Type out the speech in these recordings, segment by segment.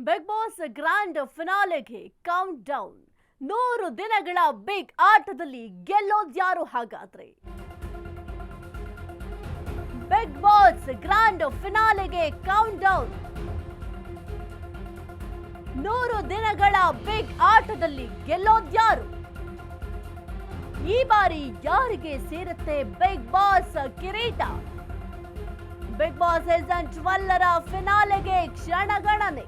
Big Boss grand ಫಿನಾಲೆಗೆ countdown. 100 ದಿನಗಳ big ಆಟದಲ್ಲಿ ಗೆಲ್ಲೋದ್ಯಾರು ಹಾಗಾದ್ರೆ? ಬಿಗ್ ಬಾಸ್ ಗ್ರ್ಯಾಂಡ್ ಫಿನಾಲೆಗೆ ಕೌಂಟ್ ಡೌನ್. 100 ದಿನಗಳ ಬಿಗ್ ಆಟದಲ್ಲಿ ಗೆಲ್ಲೋದ್ಯಾರು? ಈ ಬಾರಿ ಯಾರಿಗೆ ಸೇರುತ್ತೆ ಬಿಗ್ ಬಾಸ್ ಕಿರೀಟ? ಬಿಗ್ ಬಾಸ್ ಸೀಸನ್ 12 ಫಿನಾಲೆಗೆ ಕ್ಷಣಗಣನೆ.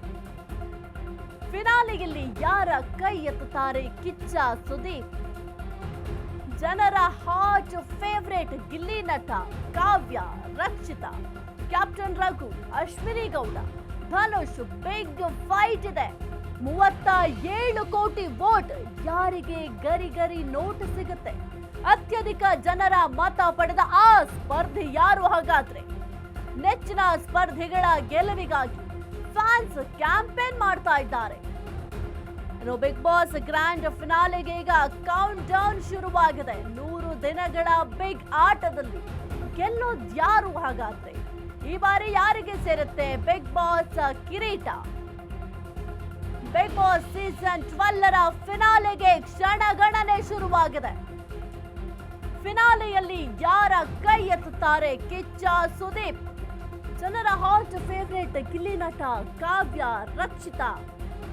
ಫಿನಾಲೆಯಲ್ಲಿ ಯಾರ ಕೈ ಎತ್ತುತ್ತಾರೆ ಕಿಚ್ಚ ಸುದೀಪ್? ಜನರ hot favourite Gilli Nata, Kavya, Rakshita, captain Raghu, Ashwini Gowda, Dhanush big fight ಇದೆ. 37 ಕೋಟಿ ವೋಟ್. ಯಾರಿಗೆ ಗರಿ ಗರಿ ನೋಟ್ ಸಿಗುತ್ತೆ? ಅತ್ಯಧಿಕ ಜನರ ಮತ ಪಡೆದ ಆ ಸ್ಪರ್ಧೆ ಯಾರು ಹಾಗಾದ್ರೆ? ನೆಚ್ಚಿನ ಸ್ಪರ್ಧಿಗಳ ಗೆಲುವಿಗಾಗಿ ಫ್ಯಾನ್ಸ್ ಕ್ಯಾಂಪೇನ್ ಮಾಡ್ತಾ ಇದ್ದಾರೆ. ಬಿಗ್ ಬಾಸ್ ಗ್ರ್ಯಾಂಡ್ ಫಿನಾಲೆಗೆ ಈಗ ಕೌಂಟ್ ಡೌನ್ ಶುರುವಾಗಿದೆ. 100 ದಿನಗಳ ಬಿಗ್ ಆಟದಲ್ಲಿ ಗೆಲ್ಲೋದ್ಯಾರು ಹಾಗಾದ್ರೆ? ಈ ಬಾರಿ ಯಾರಿಗೆ ಸೇರುತ್ತೆ ಬಿಗ್ ಬಾಸ್ ಕಿರೀಟ? ಬಿಗ್ ಬಾಸ್ ಸೀಸನ್ 12 ಫಿನಾಲೆಗೆ ಕ್ಷಣಗಣನೆ ಶುರುವಾಗಿದೆ. ಫಿನಾಲೆಯಲ್ಲಿ ಯಾರ ಕೈ ಎತ್ತುತ್ತಾರೆ ಕಿಚ್ಚ ಸುದೀಪ್? ಜನರ ಹಾಟ್ ಫೇವರೇಟ್ ಗಿಲ್ಲಿ ನಟ, ಕಾವ್ಯ, ರಕ್ಷಿತಾ,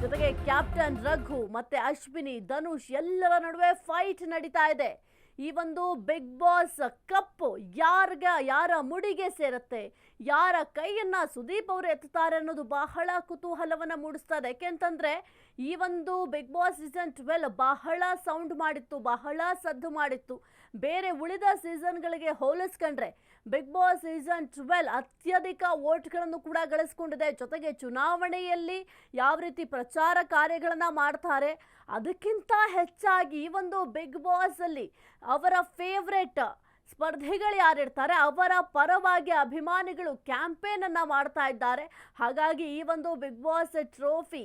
ಜೊತೆಗೆ ಕ್ಯಾಪ್ಟನ್ ರಘು ಮತ್ತೆ ಅಶ್ವಿನಿ, ಧನುಷ್ ಎಲ್ಲರ ನಡುವೆ ಫೈಟ್ ನಡೀತಾ ಇದೆ. ಈ ಒಂದು ಬಿಗ್ ಬಾಸ್ ಕಪ್ ಯಾರ ಮುಡಿಗೆ ಸೇರುತ್ತೆ, ಯಾರ ಕೈಯನ್ನ ಸುದೀಪ್ ಅವರು ಎತ್ತುತ್ತಾರೆ ಅನ್ನೋದು ಬಹಳ ಕುತೂಹಲವನ್ನ ಮೂಡಿಸ್ತಾ ಇದೆ. ಯಾಕೆಂತಂದ್ರೆ ಈ ಒಂದು ಬಿಗ್ ಬಾಸ್ ಸೀಸನ್ 12 ಬಹಳ ಸೌಂಡ್ ಮಾಡಿತ್ತು, ಬಹಳ ಸದ್ದು ಮಾಡಿತ್ತು. ಬೇರೆ ಉಳಿದ ಸೀಸನ್ಗಳಿಗೆ ಹೋಲಿಸ್ಕೊಂಡ್ರೆ ಬಿಗ್ ಬಾಸ್ ಸೀಸನ್ 12 ಅತ್ಯಧಿಕ ವೋಟ್ಗಳನ್ನು ಕೂಡ ಗಳಿಸ್ಕೊಂಡಿದೆ. ಜೊತೆಗೆ ಚುನಾವಣೆಯಲ್ಲಿ ಯಾವ ರೀತಿ ಪ್ರಚಾರ ಕಾರ್ಯಗಳನ್ನ ಮಾಡ್ತಾರೆ, ಅದಕ್ಕಿಂತ ಹೆಚ್ಚಾಗಿ ಈ ಒಂದು ಬಿಗ್ ಬಾಸ್ ಅಲ್ಲಿ ಅವರ ಫೇವ್ರೆಟ್ ಸ್ಪರ್ಧಿಗಳು ಯಾರಿರ್ತಾರೆ ಅವರ ಪರವಾಗಿ ಅಭಿಮಾನಿಗಳು ಕ್ಯಾಂಪೇನ್ ಅನ್ನ ಮಾಡ್ತಾ ಇದ್ದಾರೆ. ಹಾಗಾಗಿ ಈ ಒಂದು ಬಿಗ್ ಬಾಸ್ ಟ್ರೋಫಿ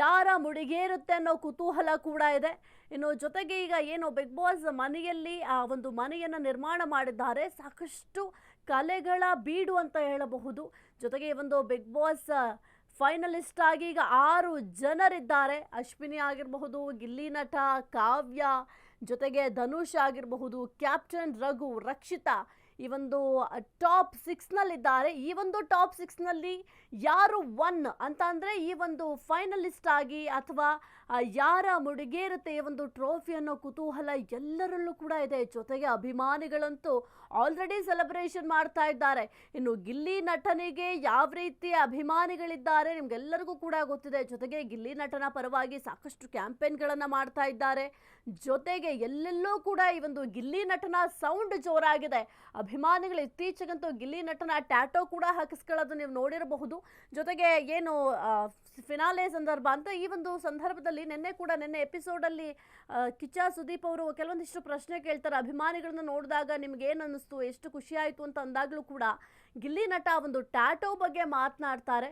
ಯಾರ ಮುಡಿಗೇರುತ್ತೆ ಅನ್ನೋ ಕುತೂಹಲ ಕೂಡ ಇದೆ. ಇನ್ನು ಜೊತೆಗೆ ಈಗ ಏನು ಬಿಗ್ ಬಾಸ್ ಮನೆಯಲ್ಲಿ ಆ ಒಂದು ಮನೆಯನ್ನು ನಿರ್ಮಾಣ ಮಾಡಿದ್ದಾರೆ, ಸಾಕಷ್ಟು ಕಲೆಗಳ ಬೀಡು ಅಂತ ಹೇಳಬಹುದು. ಜೊತೆಗೆ ಈ ಒಂದು ಬಿಗ್ ಬಾಸ್ ಫೈನಲಿಸ್ಟ್ ಆಗಿ ಈಗ 6 ಜನರಿದ್ದಾರೆ. ಅಶ್ವಿನಿ ಆಗಿರಬಹುದು, ಗಿಲ್ಲಿ ನಟ, ಕಾವ್ಯ, ಜೊತೆಗೆ ಧನುಷ್ ಆಗಿರಬಹುದು, ಕ್ಯಾಪ್ಟನ್ ರಘು, ರಕ್ಷಿತಾ ಈ ಒಂದು ಟಾಪ್ 6ನಲ್ಲಿದ್ದಾರೆ. ಈ ಒಂದು ಟಾಪ್ 6ನಲ್ಲಿ ಯಾರು ಒನ್ ಅಂತ ಅಂದರೆ ಈ ಒಂದು ಫೈನಲಿಸ್ಟ್ ಆಗಿ ಅಥವಾ ಯಾರ ಮುಡಿಗೇರುತ್ತೆ ಈ ಒಂದು ಟ್ರೋಫಿ ಅನ್ನೋ ಕುತೂಹಲ ಎಲ್ಲರಲ್ಲೂ ಕೂಡ ಇದೆ. ಜೊತೆಗೆ ಅಭಿಮಾನಿಗಳಂತೂ ಆಲ್ರೆಡಿ ಸೆಲೆಬ್ರೇಷನ್ ಮಾಡ್ತಾ ಇದ್ದಾರೆ. ಇನ್ನು ಗಿಲ್ಲಿ ನಟನಿಗೆ ಯಾವ ರೀತಿ ಅಭಿಮಾನಿಗಳಿದ್ದಾರೆ ನಿಮ್ಗೆಲ್ಲರಿಗೂ ಕೂಡ ಗೊತ್ತಿದೆ. ಜೊತೆಗೆ ಗಿಲ್ಲಿ ನಟನ ಪರವಾಗಿ ಸಾಕಷ್ಟು ಕ್ಯಾಂಪೇನ್ಗಳನ್ನು ಮಾಡ್ತಾ ಇದ್ದಾರೆ. ಜೊತೆಗೆ ಎಲ್ಲೆಲ್ಲೂ ಕೂಡ ಈ ಒಂದು ಗಿಲ್ಲಿ ನಟನ ಸೌಂಡ್ ಜೋರಾಗಿದೆ. ಅಭಿಮಾನಿಗಳು ಇತ್ತೀಚೆಗಂತೂ ಗಿಲ್ಲಿ ನಟನ ಟ್ಯಾಟೋ ಕೂಡ ಹಾಕಿಸ್ಕೊಳ್ಳೋದು ನೀವು ನೋಡಿರಬಹುದು. ಜೊತೆಗೆ ಏನು ಫಿನಾಲೆ ಸಂದರ್ಭ ಅಂತ ಈ ಒಂದು ಸಂದರ್ಭದಲ್ಲಿ ನಿನ್ನೆ ಎಪಿಸೋಡಲ್ಲಿ ಕಿಚ್ಚ ಸುದೀಪ್ ಅವರು ಕೆಲವೊಂದಿಷ್ಟು ಪ್ರಶ್ನೆ ಕೇಳ್ತಾರೆ. ಅಭಿಮಾನಿಗಳನ್ನ ನೋಡಿದಾಗ ನಿಮ್ಗೆ ಏನು ಅನ್ನಿಸ್ತು, ಎಷ್ಟು ಖುಷಿ ಆಯಿತು ಅಂತ ಅಂದಾಗಲೂ ಕೂಡ ಗಿಲ್ಲಿ ನಟ ಒಂದು ಟ್ಯಾಟೋ ಬಗ್ಗೆ ಮಾತನಾಡ್ತಾರೆ.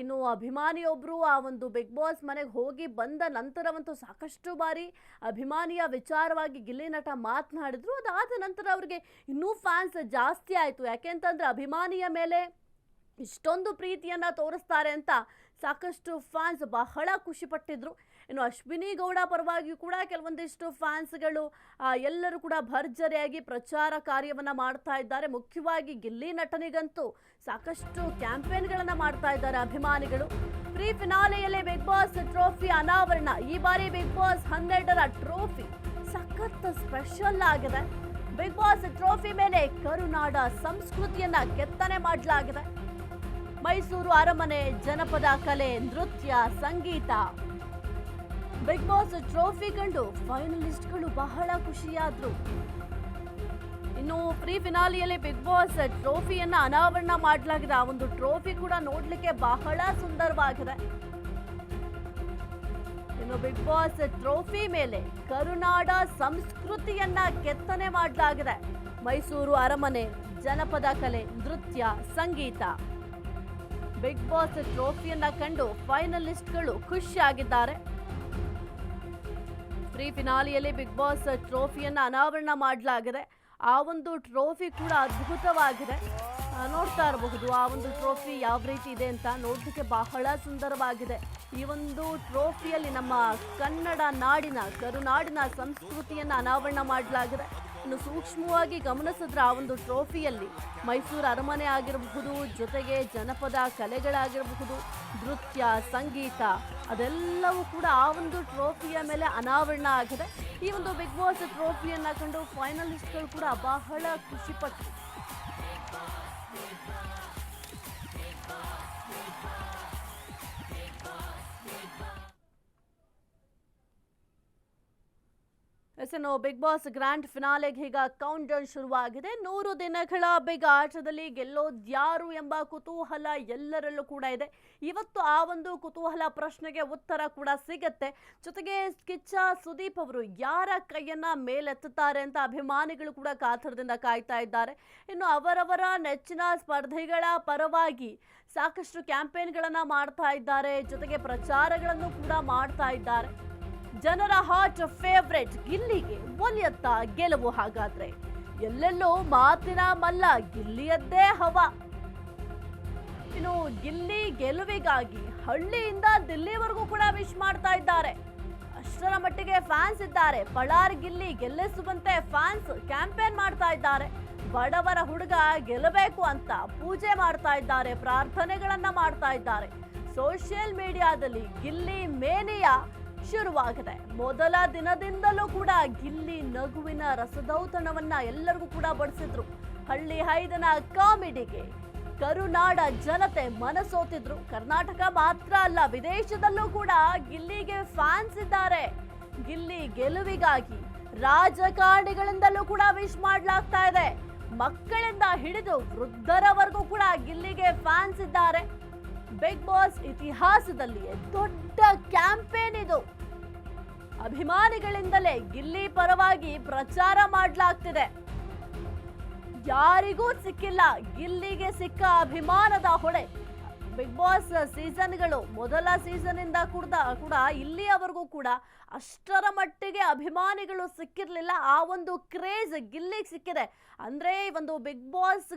ಇನ್ನು ಅಭಿಮಾನಿಯೊಬ್ಬರು ಆ ಒಂದು ಬಿಗ್ ಬಾಸ್ ಮನೆಗೆ ಹೋಗಿ ಬಂದ ನಂತರವಂತೂ ಸಾಕಷ್ಟು ಬಾರಿ ಅಭಿಮಾನಿಯ ವಿಚಾರವಾಗಿ ಗಿಲ್ಲಿ ನಟ ಮಾತನಾಡಿದ್ರು. ಅದಾದ ನಂತರ ಅವ್ರಿಗೆ ಇನ್ನೂ ಫ್ಯಾನ್ಸ್ ಜಾಸ್ತಿ ಆಯಿತು. ಯಾಕೆಂತಂದ್ರೆ ಅಭಿಮಾನಿಯ ಮೇಲೆ ಇಷ್ಟೊಂದು ಪ್ರೀತಿಯನ್ನು ತೋರಿಸ್ತಾರೆ ಅಂತ ಸಾಕಷ್ಟು ಫ್ಯಾನ್ಸ್ ಬಹಳ ಖುಷಿ ಪಟ್ಟಿದ್ರು. ಇನ್ನು ಅಶ್ವಿನಿ ಗೌಡ ಪರವಾಗಿಯೂ ಕೂಡ ಕೆಲವೊಂದಿಷ್ಟು ಫ್ಯಾನ್ಸ್ಗಳು ಎಲ್ಲರೂ ಕೂಡ ಭರ್ಜರಿಯಾಗಿ ಪ್ರಚಾರ ಕಾರ್ಯವನ್ನು ಮಾಡ್ತಾ ಇದ್ದಾರೆ. ಮುಖ್ಯವಾಗಿ ಗಿಲ್ಲಿ ನಟನಿಗಂತೂ ಸಾಕಷ್ಟು ಕ್ಯಾಂಪೇನ್ಗಳನ್ನು ಮಾಡ್ತಾ ಇದ್ದಾರೆ ಅಭಿಮಾನಿಗಳು. ಪ್ರೀ ಫಿನಾಲೆಯಲ್ಲೇ ಬಿಗ್ ಬಾಸ್ ಟ್ರೋಫಿ ಅನಾವರಣ. ಈ ಬಾರಿ ಬಿಗ್ ಬಾಸ್ 12ರ ಟ್ರೋಫಿ ಸಖತ್ ಸ್ಪೆಷಲ್ ಆಗಿದೆ. ಬಿಗ್ ಬಾಸ್ ಟ್ರೋಫಿ ಮೇಲೆ ಕರುನಾಡ ಸಂಸ್ಕೃತಿಯನ್ನ ಕೆತ್ತನೆ ಮಾಡಲಾಗಿದೆ. ಮೈಸೂರು ಅರಮನೆ, ಜನಪದ ಕಲೆ, ನೃತ್ಯ, ಸಂಗೀತ. ಬಿಗ್ ಬಾಸ್ ಟ್ರೋಫಿ ಕಂಡು ಫೈನಲಿಸ್ಟ್ಗಳು ಬಹಳ ಖುಷಿಯಾದ್ರು. ಇನ್ನು ಪ್ರೀ ಫಿನಾಲಿಯಲ್ಲಿ ಬಿಗ್ ಬಾಸ್ ಟ್ರೋಫಿಯನ್ನ ಅನಾವರಣ ಮಾಡಲಾಗಿದೆ. ಆ ಒಂದು ಟ್ರೋಫಿ ಕೂಡ ನೋಡ್ಲಿಕ್ಕೆ ಬಹಳ ಸುಂದರವಾಗಿದೆ. ಇನ್ನು ಬಿಗ್ ಬಾಸ್ ಟ್ರೋಫಿ ಮೇಲೆ ಕರುನಾಡ ಸಂಸ್ಕೃತಿಯನ್ನ ಕೆತ್ತನೆ ಮಾಡಲಾಗಿದೆ. ಮೈಸೂರು ಅರಮನೆ, ಜನಪದ ಕಲೆ, ನೃತ್ಯ, ಸಂಗೀತ. ಬಿಗ್ ಬಾಸ್ ಟ್ರೋಫಿಯನ್ನ ಕಂಡು ಫೈನಲಿಸ್ಟ್ಗಳು ಖುಷಿಯಾಗಿದ್ದಾರೆ. ಪ್ರೀ ಫಿನಾಲಿಯಲ್ಲಿ ಬಿಗ್ ಬಾಸ್ ಟ್ರೋಫಿಯನ್ನ ಅನಾವರಣ ಮಾಡಲಾಗಿದೆ. ಆ ಒಂದು ಟ್ರೋಫಿ ಕೂಡ ಅದ್ಭುತವಾಗಿದೆ. ನೋಡ್ತಾ ಇರಬಹುದು ಆ ಒಂದು ಟ್ರೋಫಿ ಯಾವ ರೀತಿ ಇದೆ ಅಂತ. ನೋಡಲಿಕ್ಕೆ ಬಹಳ ಸುಂದರವಾಗಿದೆ. ಈ ಒಂದು ಟ್ರೋಫಿಯಲ್ಲಿ ನಮ್ಮ ಕನ್ನಡ ನಾಡಿನ ಕರುನಾಡಿನ ಸಂಸ್ಕೃತಿಯನ್ನ ಅನಾವರಣ ಮಾಡಲಾಗಿದೆ. ಇನ್ನು ಸೂಕ್ಷ್ಮವಾಗಿ ಗಮನಿಸಿದ್ರೆ ಆ ಒಂದು ಟ್ರೋಫಿಯಲ್ಲಿ ಮೈಸೂರು ಅರಮನೆ ಆಗಿರಬಹುದು, ಜೊತೆಗೆ ಜನಪದ ಕಲೆಗಳಾಗಿರಬಹುದು, ನೃತ್ಯ, ಸಂಗೀತ ಅದೆಲ್ಲವೂ ಕೂಡ ಆ ಒಂದು ಟ್ರೋಫಿಯ ಮೇಲೆ ಅನಾವರಣ ಆಗಿದೆ. ಈ ಒಂದು ಬಿಗ್ ಬಾಸ್ ಟ್ರೋಫಿಯನ್ನ ಕಂಡು ಫೈನಲಿಸ್ಟ್ಗಳು ಕೂಡ ಬಹಳ ಖುಷಿಪಟ್ಟರು. ಬಿಗ್ ಬಾಸ್ ಗ್ರ್ಯಾಂಡ್ ಫಿನಾಲೆಗೆ ಈಗ ಕೌಂಟ್ ಡೌನ್ ಶುರುವಾಗಿದೆ. 100 ದಿನಗಳ ಬಿಗ್ ಆಟದಲ್ಲಿ ಗೆಲ್ಲೋದ್ಯಾರು ಎಂಬ ಕುತೂಹಲ ಎಲ್ಲರಲ್ಲೂ ಕೂಡ ಇದೆ. ಇವತ್ತು ಆ ಒಂದು ಕುತೂಹಲ ಪ್ರಶ್ನೆಗೆ ಉತ್ತರ ಕೂಡ ಸಿಗತ್ತೆ. ಜೊತೆಗೆ ಕಿಚ್ಚ ಸುದೀಪ್ ಅವರು ಯಾರ ಕೈಯನ್ನ ಮೇಲೆತ್ತುತ್ತಾರೆ ಅಂತ ಅಭಿಮಾನಿಗಳು ಕೂಡ ಕಾತರದಿಂದ ಕಾಯ್ತಾ ಇದ್ದಾರೆ. ಇನ್ನು ಅವರವರ ನೆಚ್ಚಿನ ಸ್ಪರ್ಧಿಗಳ ಪರವಾಗಿ ಸಾಕಷ್ಟು ಕ್ಯಾಂಪೇನ್ಗಳನ್ನ ಮಾಡ್ತಾ ಇದ್ದಾರೆ. ಜೊತೆಗೆ ಪ್ರಚಾರಗಳನ್ನು ಕೂಡ ಮಾಡ್ತಾ ಇದ್ದಾರೆ. ಜನರ ಹಾಟ್ ಫೇವ್ರೆಟ್ ಗಿಲ್ಲಿಗೆ ಒಲಿಯತ್ತ ಗೆಲುವು. ಹಾಗಾದ್ರೆ ಎಲ್ಲೆಲ್ಲೋ ಮಾತಿನ ಮಲ್ಲ, ಗಿಲ್ಲಿಯದ್ದೇ ಹವಾ. ಇನ್ನು ಗಿಲ್ಲಿ ಗೆಲುವಿಗಾಗಿ ಹಳ್ಳಿಯಿಂದ ದಿಲ್ಲಿವರೆಗೂ ಕೂಡ ವಿಶ್ ಮಾಡ್ತಾ ಇದ್ದಾರೆ. ಅಷ್ಟರ ಮಟ್ಟಿಗೆ ಫ್ಯಾನ್ಸ್ ಇದ್ದಾರೆ. ಪಳಾರ್ ಗಿಲ್ಲಿ ಗೆಲ್ಲಿಸುವಂತೆ ಫ್ಯಾನ್ಸ್ ಕ್ಯಾಂಪೇನ್ ಮಾಡ್ತಾ ಇದ್ದಾರೆ. ಬಡವರ ಹುಡುಗ ಗೆಲ್ಲಬೇಕು ಅಂತ ಪೂಜೆ ಮಾಡ್ತಾ ಇದ್ದಾರೆ, ಪ್ರಾರ್ಥನೆಗಳನ್ನ ಮಾಡ್ತಾ ಇದ್ದಾರೆ. ಸೋಷಿಯಲ್ ಮೀಡಿಯಾದಲ್ಲಿ ಗಿಲ್ಲಿ ಮೇನಿಯಾ ಶುರುವಾಗಿದೆ. ಮೊದಲ ದಿನದಿಂದಲೂ ಕೂಡ ಗಿಲ್ಲಿ ನಗುವಿನ ರಸದೌತಣವನ್ನ ಎಲ್ಲರಿಗೂ ಕೂಡ ಬಡಿಸಿದ್ರು. ಹಳ್ಳಿ ಹೈದನ ಕಾಮಿಡಿಗೆ ಕರುನಾಡ ಜನತೆ ಮನಸೋತಿದ್ರು. ಕರ್ನಾಟಕ ಮಾತ್ರ ಅಲ್ಲ, ವಿದೇಶದಲ್ಲೂ ಕೂಡ ಗಿಲ್ಲಿಗೆ ಫ್ಯಾನ್ಸ್ ಇದ್ದಾರೆ. ಗಿಲ್ಲಿ ಗೆಲುವಿಗಾಗಿ ರಾಜಕಾರಣಿಗಳಿಂದಲೂ ಕೂಡ ವಿಶ್ ಮಾಡಲಾಗ್ತಾ ಇದೆ. ಮಕ್ಕಳಿಂದ ಹಿಡಿದು ವೃದ್ಧರವರೆಗೂ ಕೂಡ ಗಿಲ್ಲಿಗೆ ಫ್ಯಾನ್ಸ್ ಇದ್ದಾರೆ. ಬಿಗ್ ಬಾಸ್ ಇತಿಹಾಸದಲ್ಲಿಯೇ ದೊಡ್ಡ ಕ್ಯಾಂಪೇನ್ ಇದು. ಅಭಿಮಾನಿಗಳಿಂದಲೇ ಗಿಲ್ಲಿ ಪರವಾಗಿ ಪ್ರಚಾರ ಮಾಡಲಾಗ್ತಿದೆ. ಯಾರಿಗೂ ಸಿಕ್ಕಿಲ್ಲ ಗಿಲ್ಲಿಗೆ ಸಿಕ್ಕ ಅಭಿಮಾನದ ಹೊಳೆ. ಬಿಗ್ ಬಾಸ್ ಸೀಸನ್ಗಳು ಮೊದಲ ಸೀಸನ್ ಇಂದ ಕೂಡ ಇಲ್ಲಿಯವರೆಗೂ ಕೂಡ ಅಷ್ಟರ ಮಟ್ಟಿಗೆ ಅಭಿಮಾನಿಗಳು ಸಿಕ್ಕಿರ್ಲಿಲ್ಲ. ಆ ಒಂದು ಕ್ರೇಜ್ ಗಿಲ್ಲಿಗೆ ಸಿಕ್ಕಿದೆ. ಅಂದ್ರೆ ಒಂದು ಬಿಗ್ ಬಾಸ್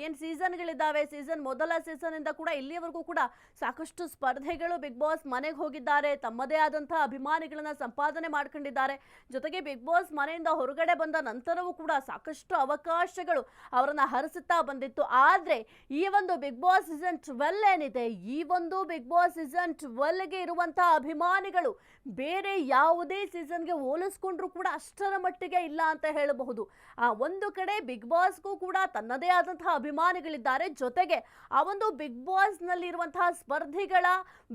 ಏನ್ ಸೀಸನ್ಗಳಿದ್ದಾವೆ, ಮೊದಲ ಸೀಸನ್ ಇಂದ ಕೂಡ ಇಲ್ಲಿಯವರೆಗೂ ಕೂಡ ಸಾಕಷ್ಟು ಸ್ಪರ್ಧೆಗಳು ಬಿಗ್ ಬಾಸ್ ಮನೆಗೆ ಹೋಗಿದ್ದಾರೆ. ತಮ್ಮದೇ ಆದಂತಹ ಅಭಿಮಾನಿಗಳನ್ನ ಸಂಪಾದನೆ ಮಾಡ್ಕೊಂಡಿದ್ದಾರೆ. ಜೊತೆಗೆ ಬಿಗ್ ಬಾಸ್ ಮನೆಯಿಂದ ಹೊರಗಡೆ ಬಂದ ನಂತರವೂ ಕೂಡ ಸಾಕಷ್ಟು ಅವಕಾಶಗಳು ಅವರನ್ನ ಹರಿಸುತ್ತಾ ಬಂದಿತ್ತು. ಆದ್ರೆ ಈ ಒಂದು ಬಿಗ್ ಬಾಸ್ ಸೀಸನ್ 12 ಏನಿದೆ, ಈ ಒಂದು ಬಿಗ್ ಬಾಸ್ ಸೀಸನ್ 12ಗೆ ಇರುವಂತಹ ಅಭಿಮಾನಿಗಳು ಬೇರೆ ಯಾವುದೇ ಸೀಸನ್ಗೆ ಹೋಲಿಸ್ಕೊಂಡ್ರು ಕೂಡ ಅಷ್ಟರ ಮಟ್ಟಿಗೆ ಇಲ್ಲ ಅಂತ ಹೇಳಬಹುದು. ಒಂದು ಕಡೆ ಬಿಗ್ ಬಾಸ್ಗೂ ಕೂಡ ತನ್ನದೇ ಆದಂತಹ ಅಭಿಮಾನಿಗಳಿದ್ದಾರೆ. ಜೊತೆಗೆ ಆ ಒಂದು ಬಿಗ್ ಬಾಸ್ ನಲ್ಲಿ ಇರುವಂತಹ ಸ್ಪರ್ಧಿಗಳ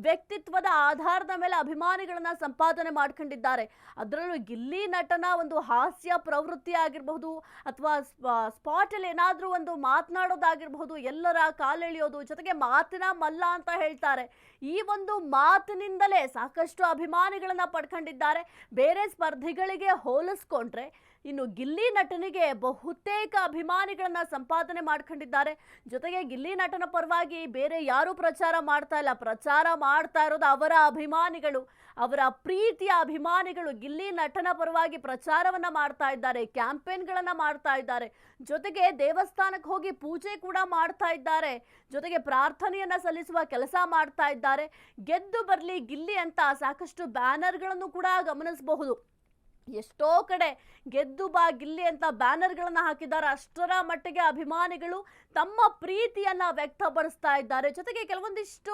ವ್ಯಕ್ತಿತ್ವದ ಆಧಾರದ ಮೇಲೆ ಅಭಿಮಾನಿಗಳನ್ನ ಸಂಪಾದನೆ ಮಾಡ್ಕೊಂಡಿದ್ದಾರೆ. ಅದರಲ್ಲೂ ಗಿಲ್ಲಿ ನಟನ ಒಂದು ಹಾಸ್ಯ ಪ್ರವೃತ್ತಿ ಆಗಿರಬಹುದು, ಅಥವಾ ಸ್ಪಾಟ್ ಅಲ್ಲಿ ಏನಾದ್ರೂ ಒಂದು ಮಾತನಾಡೋದಾಗಿರಬಹುದು, ಎಲ್ಲರ ಕಾಲೆಳೆಯೋದು, ಜೊತೆಗೆ ಮಾತಿನ ಮಲ್ಲ ಅಂತ ಹೇಳ್ತಾರೆ. ಈ ಒಂದು ಮಾತಿನಿಂದಲೇ ಸಾಕಷ್ಟು ಅಭಿಮಾನಿಗಳನ್ನ ಪಡ್ಕೊಂಡಿದ್ದಾರೆ. ಬೇರೆ ಸ್ಪರ್ಧಿಗಳಿಗೆ ಹೋಲಿಸ್ಕೊಂಡ್ರೆ ಇನ್ನು ಗಿಲ್ಲಿ ನಟನಿಗೆ ಬಹುತೇಕ ಅಭಿಮಾನಿಗಳನ್ನ ಸಂಪಾದನೆ ಮಾಡ್ಕೊಂಡಿದ್ದಾರೆ. ಜೊತೆಗೆ ಗಿಲ್ಲಿ ನಟನ ಪರವಾಗಿ ಬೇರೆ ಯಾರು ಪ್ರಚಾರ ಮಾಡ್ತಾ ಇಲ್ಲ. ಪ್ರಚಾರ ಮಾಡ್ತಾ ಇರೋದು ಅವರ ಅಭಿಮಾನಿಗಳು, ಅವರ ಪ್ರೀತಿಯ ಅಭಿಮಾನಿಗಳು ಗಿಲ್ಲಿ ನಟನ ಪರವಾಗಿ ಪ್ರಚಾರವನ್ನ ಮಾಡ್ತಾ ಇದ್ದಾರೆ, ಕ್ಯಾಂಪೇನ್ಗಳನ್ನ ಮಾಡ್ತಾ ಇದ್ದಾರೆ. ಜೊತೆಗೆ ದೇವಸ್ಥಾನಕ್ಕೆ ಹೋಗಿ ಪೂಜೆ ಕೂಡ ಮಾಡ್ತಾ ಇದ್ದಾರೆ. ಜೊತೆಗೆ ಪ್ರಾರ್ಥನೆಯನ್ನ ಸಲ್ಲಿಸುವ ಕೆಲಸ ಮಾಡ್ತಾ ಇದ್ದಾರೆ. ಗೆದ್ದು ಬರ್ಲಿ ಗಿಲ್ಲಿ ಅಂತ ಸಾಕಷ್ಟು ಬ್ಯಾನರ್ಗಳನ್ನು ಕೂಡ ಗಮನಿಸಬಹುದು. ಎಷ್ಟೋ ಕಡೆ ಗೆದ್ದು ಬಾ ಗಿಲ್ಲಿ ಅಂತ ಬ್ಯಾನರ್ಗಳನ್ನ ಹಾಕಿದ್ದಾರೆ. ಅಷ್ಟರ ಮಟ್ಟಿಗೆ ಅಭಿಮಾನಿಗಳು ತಮ್ಮ ಪ್ರೀತಿಯನ್ನ ವ್ಯಕ್ತಪಡಿಸ್ತಾ ಇದ್ದಾರೆ. ಜೊತೆಗೆ ಕೆಲವೊಂದಿಷ್ಟು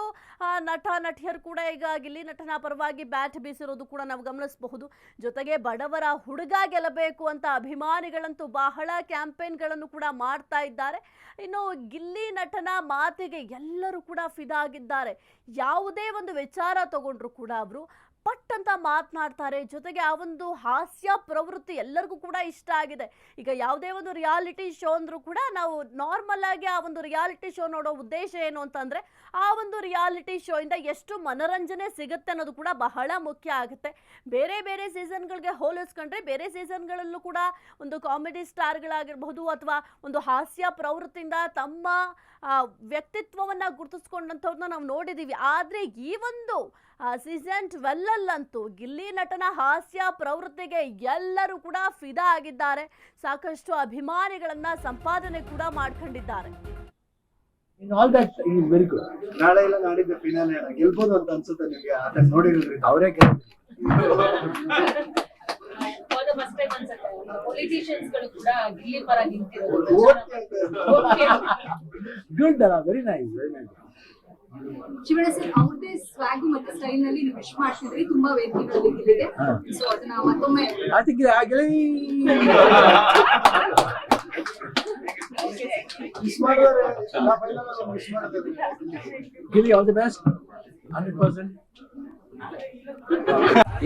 ನಟ ನಟಿಯರು ಕೂಡ ಈಗ ಗಿಲ್ಲಿ ನಟನ ಪರವಾಗಿ ಬ್ಯಾಟ್ ಬೀಸಿರೋದು ಕೂಡ ನಾವು ಗಮನಿಸಬಹುದು. ಜೊತೆಗೆ ಬಡವರ ಹುಡುಗ ಗೆಲ್ಲಬೇಕು ಅಂತ ಅಭಿಮಾನಿಗಳಂತೂ ಬಹಳ ಕ್ಯಾಂಪೇನ್ಗಳನ್ನು ಕೂಡ ಮಾಡ್ತಾ ಇದ್ದಾರೆ. ಇನ್ನು ಗಿಲ್ಲಿ ನಟನ ಮಾತಿಗೆ ಎಲ್ಲರೂ ಕೂಡ ಫಿದಾ ಆಗಿದ್ದಾರೆ. ಯಾವುದೇ ಒಂದು ವಿಚಾರ ತಗೊಂಡ್ರು ಕೂಡ ಅವರು ಪಟ್ ಅಂತ ಮಾತನಾಡ್ತಾರೆ. ಜೊತೆಗೆ ಆ ಒಂದು ಹಾಸ್ಯ ಪ್ರವೃತ್ತಿ ಎಲ್ಲರಿಗೂ ಕೂಡ ಇಷ್ಟ ಆಗಿದೆ. ಈಗ ಯಾವುದೇ ಒಂದು ರಿಯಾಲಿಟಿ ಶೋ ಅಂದ್ರೂ ಕೂಡ ನಾವು ನಾರ್ಮಲ್ ಆಗಿ ಆ ಒಂದು ರಿಯಾಲಿಟಿ ಶೋ ನೋಡೋ ಉದ್ದೇಶ ಏನು ಅಂತಂದ್ರೆ ಆ ಒಂದು ರಿಯಾಲಿಟಿ ಶೋ ಇಂದ ಎಷ್ಟು ಮನರಂಜನೆ ಸಿಗುತ್ತೆ ಅನ್ನೋದು ಕೂಡ ಬಹಳ ಮುಖ್ಯ ಆಗುತ್ತೆ. ಬೇರೆ ಬೇರೆ ಸೀಸನ್ಗಳಿಗೆ ಹೋಲಿಸ್ಕೊಂಡ್ರೆ ಬೇರೆ ಸೀಸನ್ಗಳಲ್ಲೂ ಕೂಡ ಒಂದು ಕಾಮಿಡಿ ಸ್ಟಾರ್ಗಳಾಗಿರ್ಬಹುದು ಅಥವಾ ಒಂದು ಹಾಸ್ಯ ಪ್ರವೃತ್ತಿಯಿಂದ ತಮ್ಮ ವ್ಯಕ್ತಿತ್ವವನ್ನ ಗುರುತಿಸ್ಕೊಂಡಂಥವ್ರನ್ನ ನಾವು ನೋಡಿದೀವಿ. ಆದ್ರೆ ಈ ಒಂದು ಸೀಸನ್ 12 ಅಂತೂ ಗಿಲ್ಲಿ ನಟನ ಹಾಸ್ಯ ಪ್ರವೃತ್ತಿಗೆ ಎಲ್ಲರೂ ಕೂಡ ಫಿದಾ ಆಗಿದ್ದಾರೆ. ಸಾಕಷ್ಟು ಅಭಿಮಾನಿಗಳನ್ನ ಸಂಪಾದನೆ ಕೂಡ ಮಾಡ್ಕೊಂಡಿದ್ದಾರೆ. In all that, he is very good. ನಾಳೆ ಇಲ್ಲ ನಾಡಿದ್ದು ಫಿನಾಲೆ ಗೆಲ್ಬೋದು ಅಂತ ಅನ್ಸುತ್ತೆ ನಿಮ್ಗೆ ಅದನ್ನ ನೋಡಿರೋದ್ರಿಂದ ಅವರೇ For the first time ಅನ್ಸುತ್ತೆ ಪೊಲಿಟಿಷಿಯನ್ಸ್ ಗಳು ಕೂಡ ಗಿಲ್ಲಿ ಪರ ನಿಂತಿರೋದು. Good very nice very nice. Shivanna sir ಅವ್ರದೇ ಸ್ವಾಗ್ ಮತ್ತೆ ಸ್ಟೈಲ್ ನಲ್ಲಿ ನೀವು ವಿಶ್ ಮಾಡ್ತಿದ್ರಿ ತುಂಬಾ ವೇದಿಕೆಗಳಲ್ಲಿ ಗೆಲ್ಲಿಗೆ. ಸೊ ಅದನ್ನ ಮತ್ತೊಮ್ಮೆ I think Gilli all the best 100%.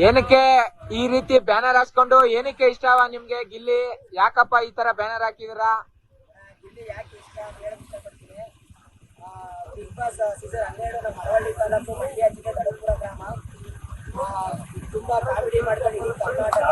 ಏನಕ್ಕೆ ಈ ರೀತಿ ಬ್ಯಾನರ್ ಹಾಕ್ಸ್ಕೊಂಡು ಏನಕ್ಕೆ ಇಷ್ಟವ ನಿಮ್ಗೆ ಗಿಲ್ಲಿ? ಯಾಕಪ್ಪ ಈ ತರ ಬ್ಯಾನರ್ ಹಾಕಿದಿರಾ? ಗಿಲ್ಲಿ ಯಾಕೆ ಇಷ್ಟ ಅಂತ ಹೇಳಕ್ ಇಷ್ಟಪಡ್ತೀನಿ. ಬಿಗ್ ಬಾಸ್ ಸೀಸನ್ 12 ನಮ್ಮ ಮಳವಳ್ಳಿ ತಾಲೂಕು ಮಂಡ್ಯ ಜಿಲ್ಲೆ ತಡಪುರ ಗ್ರಾಮ. ತುಂಬಾ ಕಾಮಿಡಿ ಮಾಡ್ಕೊಂಡು ಇಡೀ ಕರ್ನಾಟಕ